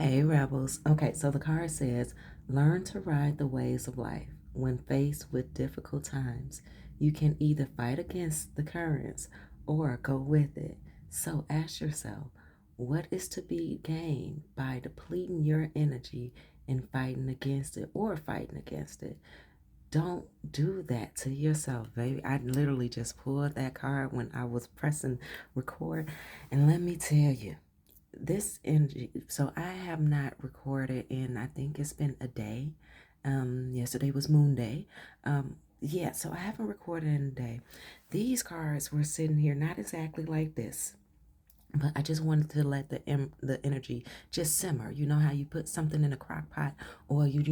Hey, rebels. Okay, so the card says, learn to ride the waves of life. When faced with difficult times, you can either fight against the currents or go with it. So ask yourself, what is to be gained by depleting your energy and fighting against it or fighting against it? Don't do that to yourself, baby. I literally just pulled that card when I was pressing record. And let me tell you, this energy, so I have not recorded in, I think it's been a day. Yesterday was Moon Day. Yeah, so I haven't recorded in a day. These cards were sitting here not exactly like this, but I just wanted to let the energy just simmer. You know how you put something in a crock pot, or you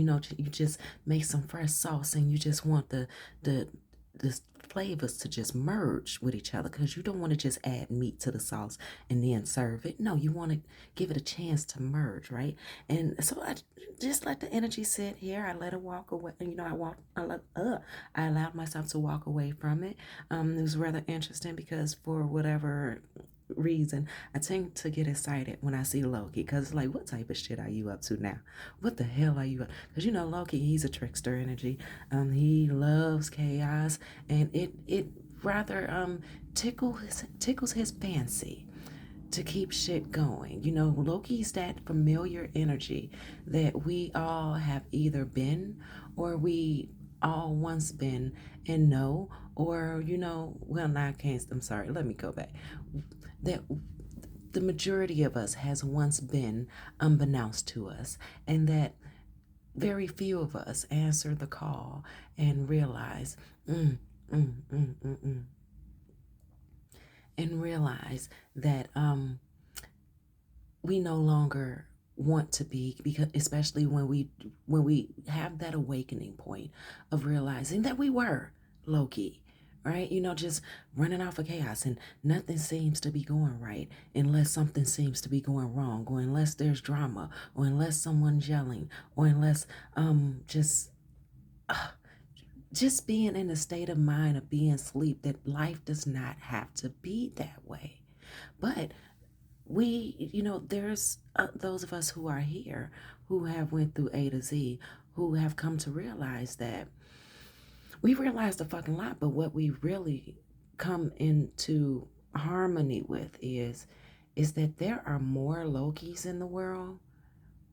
just make some fresh sauce, and you just want the the flavors to just merge with each other, because you don't want to just add meat to the sauce and then serve it. No, you want to give it a chance to merge, right? And so I just let the energy sit here. I let it walk away. I allowed myself to walk away from it. It was rather interesting because for whatever reason, I tend to get excited when I see Loki, because it's like, what type of shit are you up to now? What the hell are you up? Because Loki, he's a trickster energy. He loves chaos, and it rather tickles his fancy to keep shit going. Loki's that familiar energy that we all have either been, or we all once been and know, or well, now I can't. I'm sorry. Let me go back. That the majority of us has once been unbeknownst to us, and that very few of us answer the call and realize, mm, mm, mm, mm, mm, and realize that we no longer want to be, because especially when we have that awakening point of realizing that we were Loki, right? Just running off of chaos, and nothing seems to be going right unless something seems to be going wrong, or unless there's drama, or unless someone's yelling, or unless uh, just being in a state of mind of being asleep, that life does not have to be that way. But there's those of us who are here, who have went through A to Z, who have come to realize that we realized a fucking lot, but what we really come into harmony with is that there are more Lokis in the world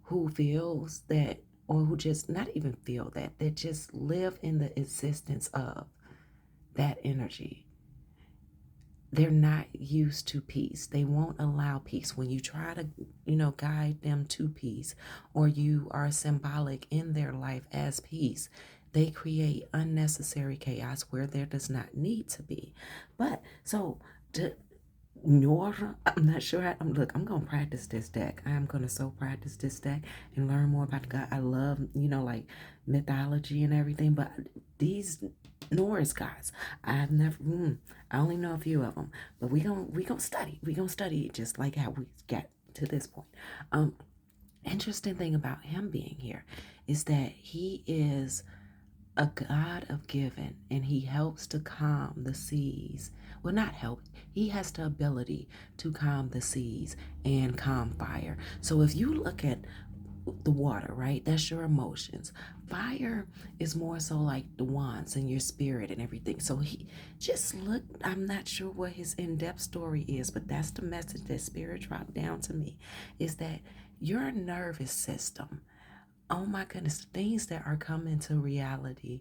who feels that, or who just not even feel that just live in the existence of that energy. They're not used to peace. They won't allow peace. When you try to, guide them to peace, or you are symbolic in their life as peace, they create unnecessary chaos where there does not need to be. But so to Nora, I'm not sure. Look, I'm gonna practice this deck. I am gonna so practice this deck and learn more about God. I love, like mythology and everything, but these Norse gods, I've never. I only know a few of them, but we gonna study. We gonna study it, just like how we got to this point. Um, Interesting thing about him being here is that he is a God of giving, and he helps to calm the seas. Well, not help, he has the ability to calm the seas and calm fire. So if you look at the water, right, that's your emotions. Fire is more so like the wands and your spirit and everything. So he just look, I'm not sure what his in-depth story is, but that's the message that spirit dropped down to me, is that your nervous system, oh my goodness, things that are coming to reality,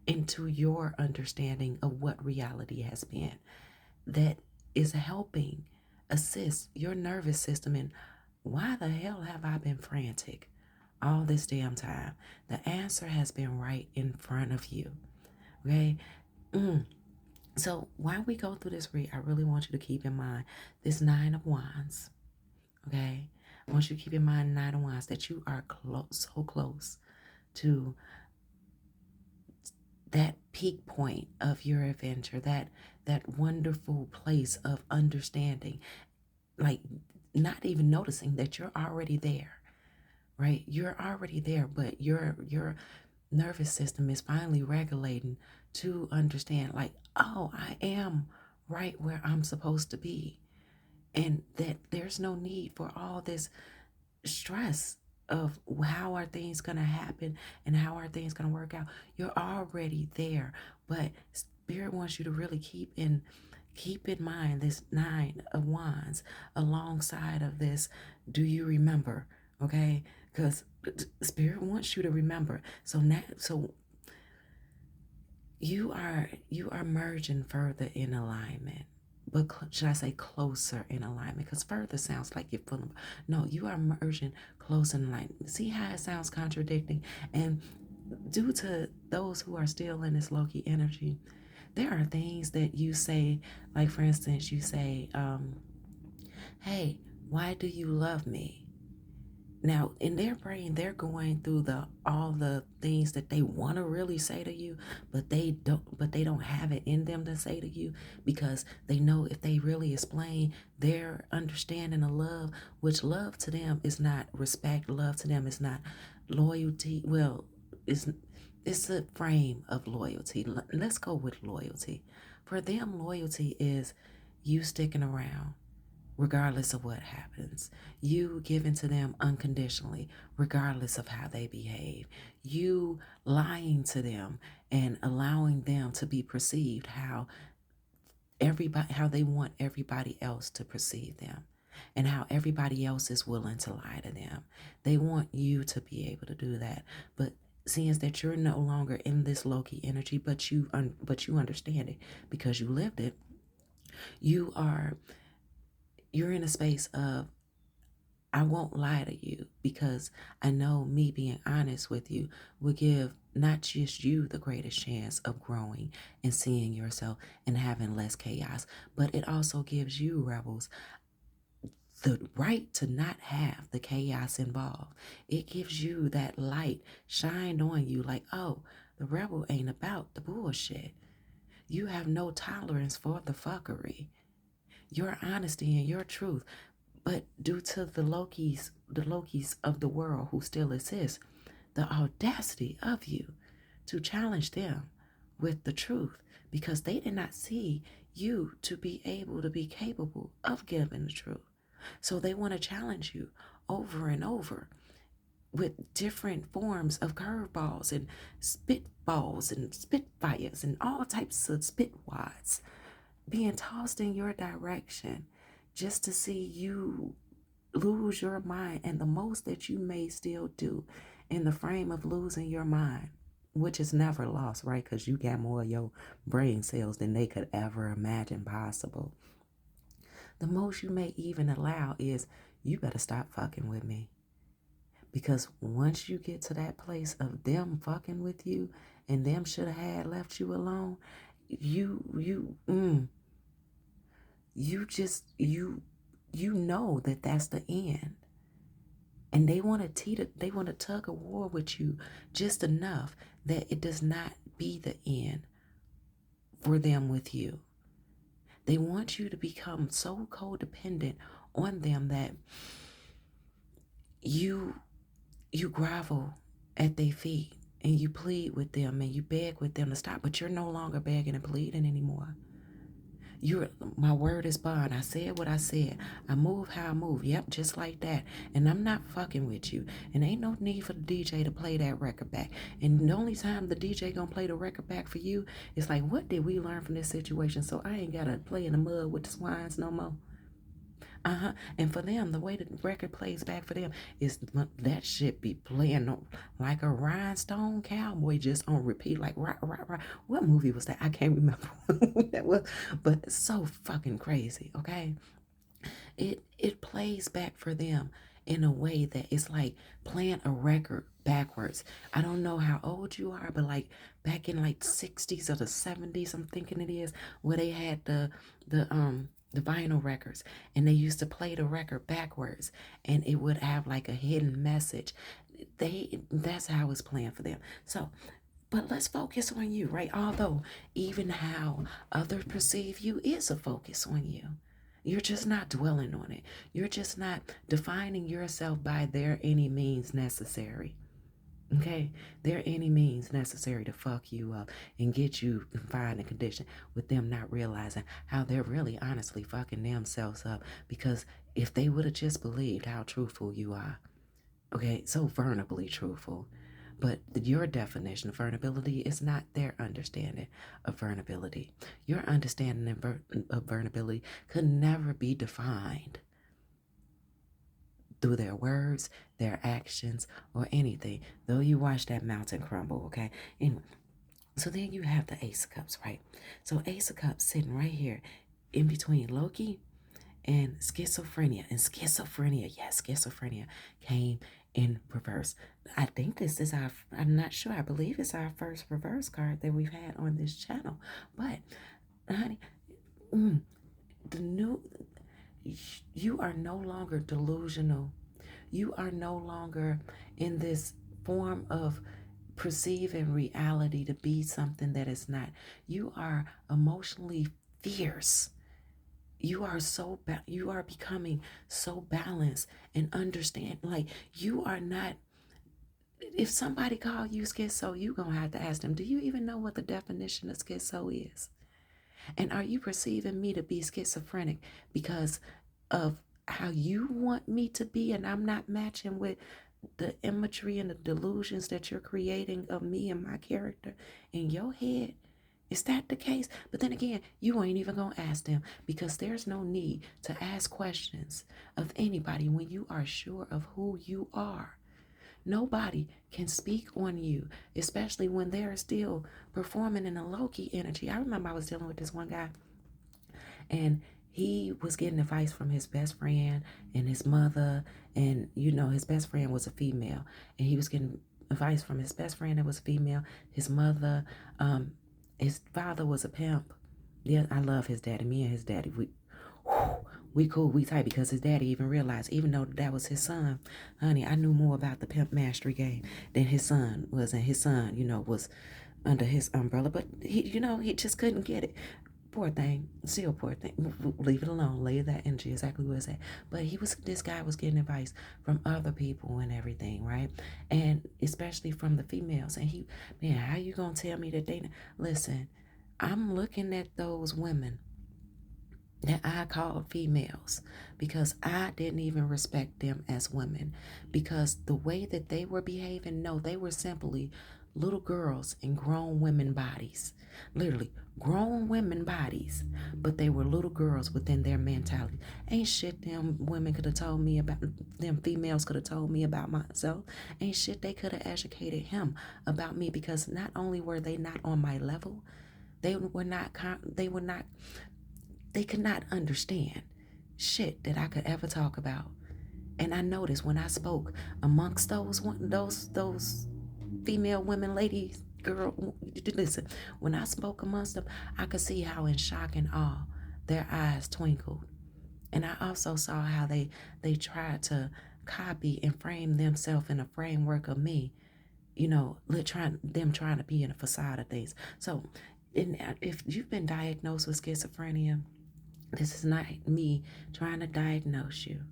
into your understanding of what reality has been, that is helping assist your nervous system in, why the hell have I been frantic all this damn time? The answer has been right in front of you. Okay. So while we go through this read, I really want you to keep in mind this Nine of Wands. Okay. I want you to keep in mind Nine of Wands, that you are close, so close to that peak point of your adventure, that wonderful place of understanding, like not even noticing that you're already there, right? You're already there, but your nervous system is finally regulating to understand, like, oh, I am right where I'm supposed to be, and that there's no need for all this stress of how are things going to happen and how are things going to work out. You're already there, but Spirit wants you to really keep in mind this 9 of Wands alongside of this. Do you remember? Okay, because Spirit wants you to remember. So now, so you are merging further in alignment, but should I say closer in alignment? Because further sounds like you're pulling. No, you are merging closer in alignment. See how it sounds contradicting? And due to those who are still in this Loki energy, there are things that you say, like for instance, you say, "Hey, why do you love me?" Now, in their brain, they're going through all the things that they want to really say to you, but they don't have it in them to say to you because they know if they really explain their understanding of love, which love to them is not respect, love to them is not loyalty. Well, it's a frame of loyalty. Let's go with loyalty. For them, loyalty is you sticking around regardless of what happens. You giving to them unconditionally, regardless of how they behave. You lying to them and allowing them to be perceived how they want everybody else to perceive them and how everybody else is willing to lie to them. They want you to be able to do that. But seeing that you're no longer in this Loki energy, but you understand it because you lived it, you are you're in a space of I won't lie to you because I know me being honest with you will give not just you the greatest chance of growing and seeing yourself and having less chaos, but it also gives you, rebels, the right to not have the chaos involved. It gives you that light shined on you like, oh, the rebel ain't about the bullshit. You have no tolerance for the fuckery. Your honesty and your truth. But due to the Lokis of the world who still exist, the audacity of you to challenge them with the truth because they did not see you to be able to be capable of giving the truth. So they want to challenge you over and over with different forms of curveballs and spitballs and spitfires and all types of spitwads being tossed in your direction just to see you lose your mind. And the most that you may still do in the frame of losing your mind, which is never lost, right? Because you got more of your brain cells than they could ever imagine possible. The most you may even allow is you better stop fucking with me. Because once you get to that place of them fucking with you and them should have had left you alone, you know that that's the end. And they want to tug a war with you just enough that it does not be the end for them with you. They want you to become so codependent on them that you grovel at their feet and you plead with them and you beg with them to stop, but you're no longer begging and pleading anymore. My word is bond. I said what I said. I move how I move. Yep, just like that. And I'm not fucking with you. And ain't no need for the DJ to play that record back. And the only time the DJ gonna play the record back for you is like, what did we learn from this situation? So I ain't gotta play in the mud with the swines no more. And for them, the way the record plays back for them is that shit be playing like a rhinestone cowboy just on repeat, like right, right, right. What movie was that? I can't remember what that was, but it's so fucking crazy. Okay, it plays back for them in a way that it's like playing a record backwards. I don't know how old you are, but like back in like 60s or the 70s, I'm thinking it is, where they had the vinyl records and they used to play the record backwards and it would have like a hidden message. That's how it's playing for them. So but let's focus on you, right? Although even how others perceive you is a focus on you. You're just not dwelling on it. You're just not defining yourself by their any means necessary. Okay? There any means necessary to fuck you up and get you confined and conditioned with them not realizing how they're really honestly fucking themselves up. Because if they would have just believed how truthful you are, Okay, so vulnerably truthful. But your definition of vulnerability is not their understanding of vulnerability. Your understanding of vulnerability could never be defined through their words, their actions, or anything, though you watch that mountain crumble, okay? Anyway, so then you have the Ace of Cups, right? So Ace of Cups sitting right here in between Loki and schizophrenia. And schizophrenia, yes, schizophrenia came in reverse. I think this is I'm not sure, I believe it's our first reverse card that we've had on this channel. But, honey, the new, you are no longer delusional. You are no longer in this form of perceiving reality to be something that is not. You are emotionally fierce. You are you are becoming so balanced and understand. Like, you are not. If somebody call you schizo, you gonna have to ask them, do you even know what the definition of schizo is? And are you perceiving me to be schizophrenic because of how you want me to be, and I'm not matching with the imagery and the delusions that you're creating of me and my character in your head? Is that the case? But then again, you ain't even going to ask them, because there's no need to ask questions of anybody when you are sure of who you are. Nobody can speak on you, especially when they're still performing in a low-key energy. I remember I was dealing with this one guy, and he was getting advice from his best friend and his mother. And, his best friend was a female. And he was getting advice from his best friend that was female, his mother. His father was a pimp. Yeah, I love his daddy. Me and his daddy, we cool, we tight, because his daddy even realized, even though that was his son, honey, I knew more about the pimp mastery game than his son was. And his son, was under his umbrella, but he just couldn't get it. Poor thing, still poor thing. Leave it alone. Lay that energy exactly where it's at. But this guy was getting advice from other people and everything, right? And especially from the females. And man, how you gonna tell me that listen? I'm looking at those women that I called females because I didn't even respect them as women, because the way that they were behaving, no, they were simply little girls in grown women bodies. Literally grown women bodies, but they were little girls within their mentality. Ain't shit them women could have told me about, them females could have told me about myself. Ain't shit they could have educated him about me, because not only were they not on my level, they could not understand shit that I could ever talk about. And I noticed when I spoke amongst those female women, ladies, girl, listen, when I spoke amongst them, I could see how in shock and awe their eyes twinkled. And I also saw how they tried to copy and frame themselves in a framework of me, trying to be in a facade of things. So, if you've been diagnosed with schizophrenia, this is not me trying to diagnose you.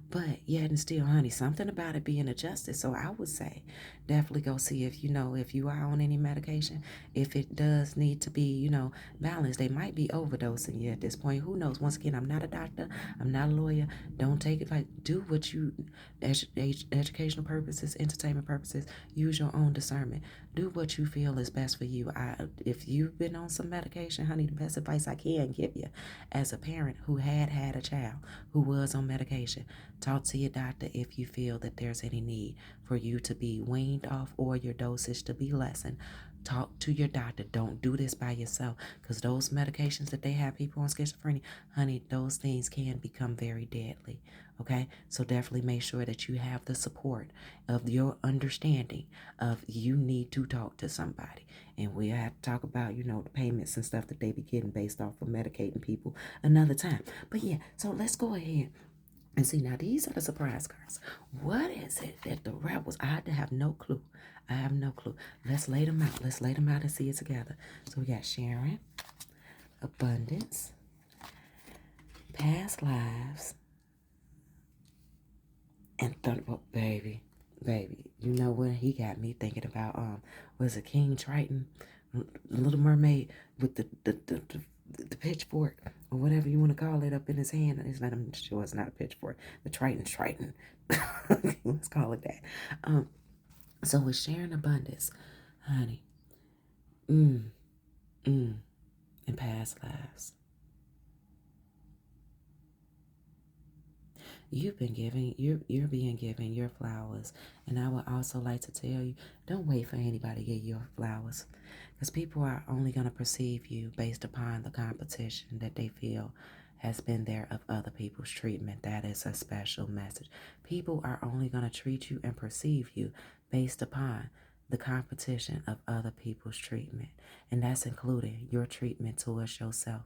But yet and still, honey, something about it being adjusted. So I would say definitely go see if you are on any medication. If it does need to be, balanced, they might be overdosing you at this point. Who knows? Once again, I'm not a doctor. I'm not a lawyer. Don't take it like, do what you, educational purposes, entertainment purposes, use your own discernment. Do what you feel is best for you. If you've been on some medication, honey, the best advice I can give you as a parent who had a child who was on medication, talk to your doctor if you feel that there's any need for you to be weaned off or your dosage to be lessened. Talk to your doctor. Don't do this by yourself, because those medications that they have people on schizophrenia, honey, those things can become very deadly. Okay, so definitely make sure that you have the support of your understanding of you need to talk to somebody. And we have to talk about, the payments and stuff that they be getting based off of medicating people another time. But yeah, so let's go ahead and see. Now, these are the surprise cards. What is it that the rebels? I have no clue. I have no clue. Let's lay them out. Let's lay them out and see it together. So we got Sharon, abundance, past lives, and thunder. Oh, baby. You know what? He got me thinking about was it King Triton, Little Mermaid, with the the pitchfork or whatever you want to call it up in his hand. It's not, I'm sure it's not a pitchfork. The Triton. Let's call it that. So with sharing abundance, honey, mm, mm, in past lives, you've been given, you're being given your flowers. And I would also like to tell you, don't wait for anybody to get your flowers. Because people are only going to perceive you based upon the competition that they feel has been there of other people's treatment. That is a special message. People are only going to treat you and perceive you based upon the competition of other people's treatment. And that's including your treatment towards yourself.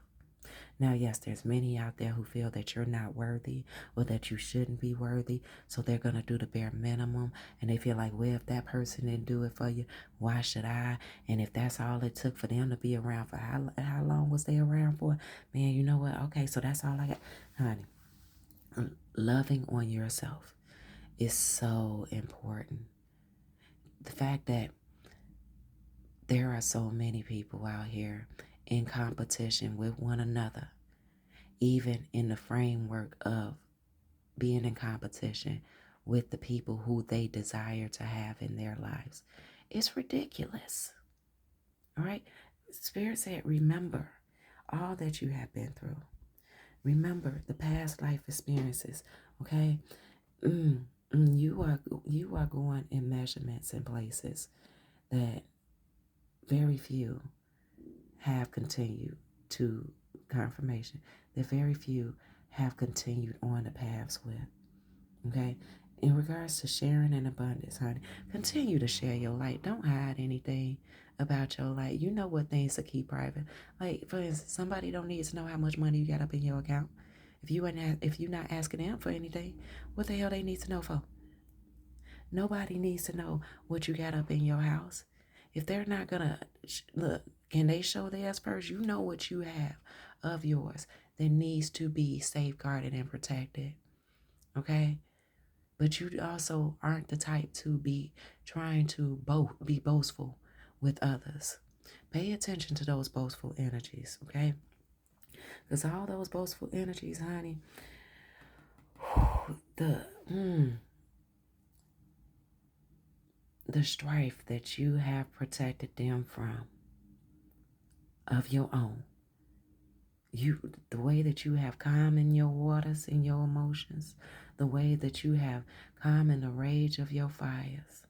Now, yes, there's many out there who feel that you're not worthy or that you shouldn't be worthy. So they're going to do the bare minimum. And they feel like, well, if that person didn't do it for you, why should I? And if that's all it took for them to be around for how long was they around for? Man, you know what? Okay, so that's all I got. Honey, loving on yourself is so important. The fact that there are so many people out here in competition with one another, even in the framework of being in competition with the people who they desire to have in their lives. It's ridiculous. All right? Spirit said, remember all that you have been through. Remember the past life experiences. Okay? You are going in measurements in places that very few have continued to confirmation, that very few have continued on the paths with. Okay? In regards to sharing and abundance, honey, continue to share your light. Don't hide anything about your light. You know what things to keep private. Like, for instance, somebody don't need to know how much money you got up in your account. If you're not asking them for anything, what the hell they need to know for? Nobody needs to know what you got up in your house. If they're not gonna look, can they show theirs first? You know what you have of yours that needs to be safeguarded and protected. Okay? But you also aren't the type to be trying to be boastful with others. Pay attention to those boastful energies, okay? Because all those boastful energies, honey, the strife that you have protected them from of your own. The way that you have calm in your waters, in your emotions, the way that you have calm in the rage of your fires.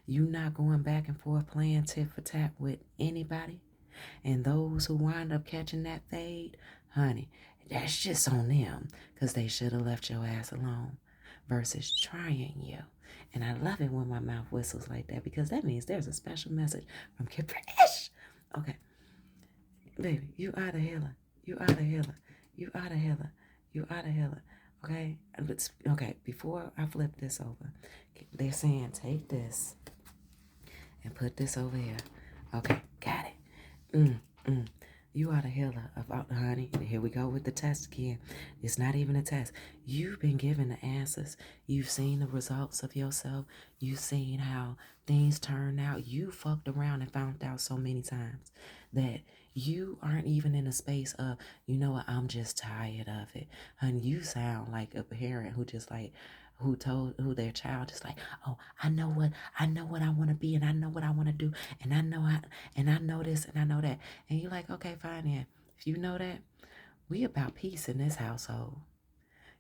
You not going back and forth playing tit for tat with anybody. And those who wind up catching that fade, honey, that's just on them, because they should have left your ass alone versus trying you. And I love it when my mouth whistles like that, because that means there's a special message from Kipresh. Okay. Baby, you are the healer. You are the healer. You are the healer. You are the healer. Okay? Okay, before I flip this over, they're saying take this and put this over here. Okay, got it. You are the healer of honey. And here we go with the test again. It's not even a test. You've been given the answers. You've seen the results of yourself. You've seen how things turn out. You fucked around and found out so many times that you aren't even in a space of, you know what, I'm just tired of it. Honey, you sound like a parent who just like, who their child is like, oh, I know what I want to be, and I know what I want to do, and I know this and I know that. And you're like, okay, fine, yeah. If you know that, we about peace in this household.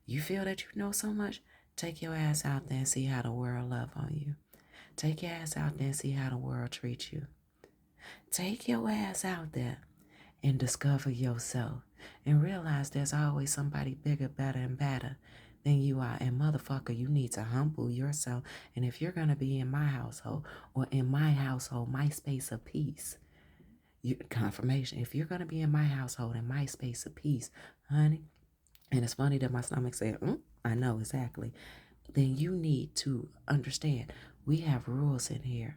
You feel that you know so much, take your ass out there and see how the world love on you. Take your ass out there and see how the world treats you. Take your ass out there and discover yourself and realize there's always somebody bigger, better, and better than you are. And motherfucker, you need to humble yourself. And if you're going to be in my household or in my household, my space of peace, confirmation, if you're going to be in my household, in my space of peace, honey, and it's funny that my stomach said, I know exactly, then you need to understand we have rules in here.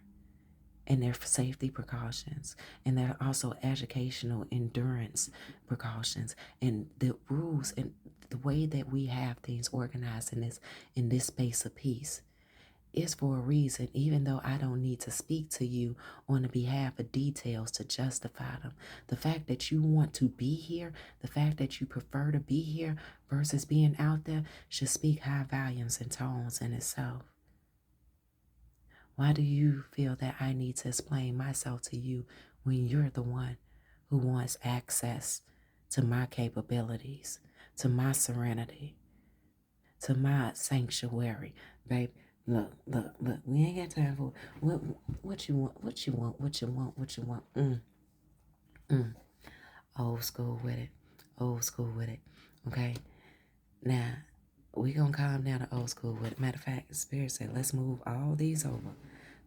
And they're safety precautions, and they're also educational endurance precautions, and the rules and the way that we have things organized in this space of peace it's for a reason, even though I don't need to speak to you on the behalf of details to justify them. The fact that you want to be here, the fact that you prefer to be here versus being out there should speak high volumes and tones in itself. Why do you feel that I need to explain myself to you when you're the one who wants access to my capabilities, to my serenity, to my sanctuary? Babe, look, we ain't got time for what you want, what you want, what you want, what you want. Mm. Old school with it. Old school with it. Okay? Now, we gonna calm down to old school with it. Matter of fact, Spirit said, let's move all these over.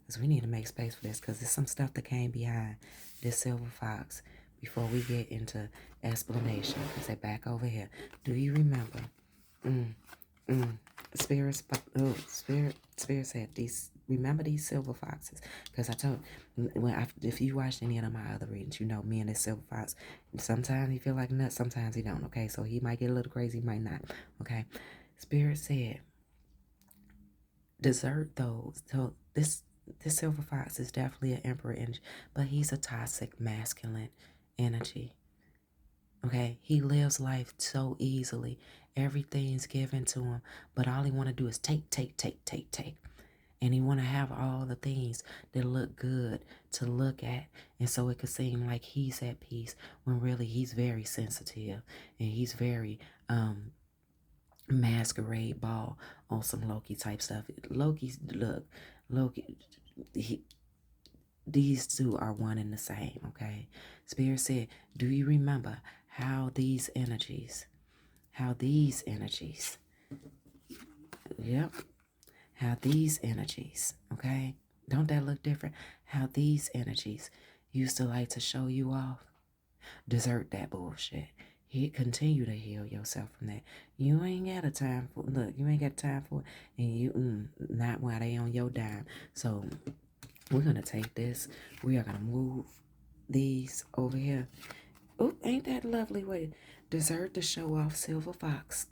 Because we need to make space for this. Because there's some stuff that came behind this silver fox before we get into explanation. Say, back over here. Do you remember? Spirit said, remember these silver foxes. Because I told, if you watched any of my other readings, you know me and this silver fox. Sometimes he feel like nuts, sometimes he don't. Okay, so he might get a little crazy, he might not. Okay, Spirit said, desert those. So this silver fox is definitely an emperor energy, but he's a toxic masculine energy. Okay, he lives life so easily. Everything's given to him, but all he want to do is take. And he want to have all the things that look good to look at. And so it could seem like he's at peace when really he's very sensitive and he's very masquerade ball on some Loki type stuff. Loki, these two are one and the same, okay? Spirit said, do you remember how these energies, yep, how these energies, okay? Don't that look different? How these energies used to like to show you off. Desert that bullshit. Continue to heal yourself from that. You ain't got a time for, look, you ain't got time for it, and you, not while they on your dime. So we're going to take this. We are going to move these over here. Oh, ain't that lovely way? Desert to show off silver fox.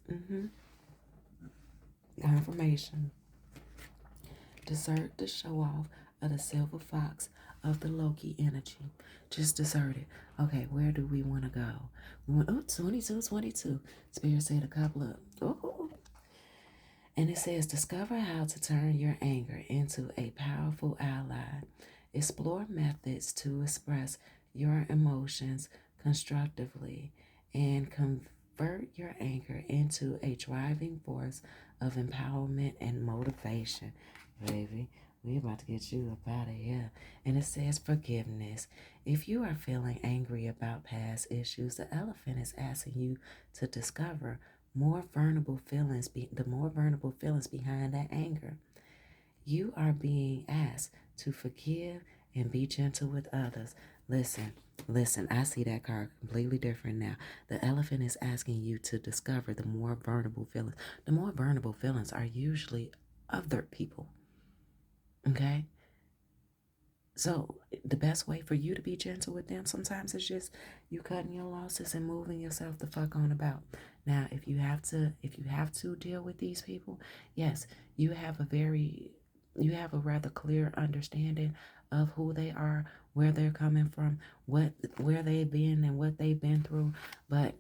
Confirmation. Desert to show off of the silver fox of the Loki energy. Just desert it. Okay, where do we want to go? We want, 22. Spirit said a couple of, and it says, discover how to turn your anger into a powerful ally. Explore methods to express your emotions constructively and convert your anger into a driving force of empowerment and motivation. Baby, we about to get you up out of here. And it says forgiveness. If you are feeling angry about past issues, the elephant is asking you to discover the more vulnerable feelings behind that anger. You are being asked to forgive and be gentle with others. Listen, I see that card completely different now. The elephant is asking you to discover the more vulnerable feelings. The more vulnerable feelings are usually other people. Okay? So the best way for you to be gentle with them sometimes is just you cutting your losses and moving yourself the fuck on about. Now, if you have to deal with these people, yes, you have a rather clear understanding of who they are, where they're coming from, where they've been and what they've been through. But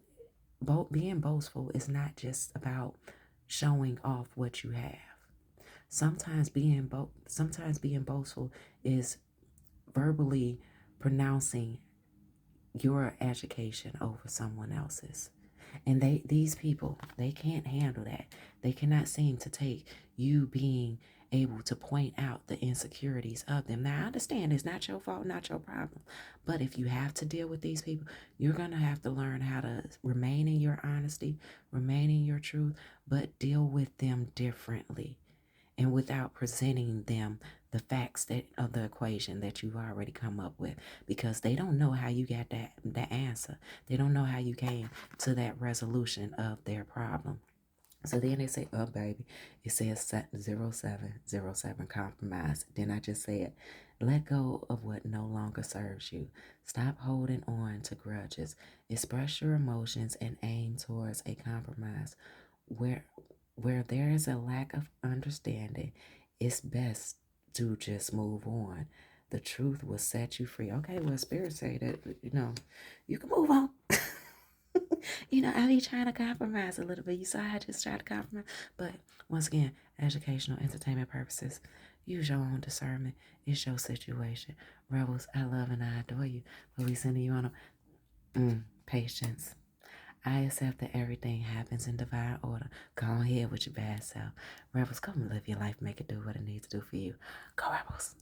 being boastful is not just about showing off what you have. Sometimes being boastful is verbally pronouncing your education over someone else's. And these people, they can't handle that. They cannot seem to take you being able to point out the insecurities of them. Now, I understand it's not your fault, not your problem. But if you have to deal with these people, you're going to have to learn how to remain in your honesty, remain in your truth, but deal with them differently and without presenting them the facts of the equation that you've already come up with, because they don't know how you got that answer. They don't know how you came to that resolution of their problem. So then they say, oh, baby, it says 0707 compromise. Then I just said, let go of what no longer serves you. Stop holding on to grudges. Express your emotions and aim towards a compromise. Where there is a lack of understanding, it's best to just move on. The truth will set you free. Okay, well, Spirit say that, you can move on. I be trying to compromise a little bit. You saw I just tried to compromise. But once again, educational, entertainment purposes. Use your own discernment. It's your situation. Rebels, I love and I adore you. But we sending you on a patience. I accept that everything happens in divine order. Go ahead with your bad self. Rebels, come and live your life. Make it do what it needs to do for you. Go, Rebels.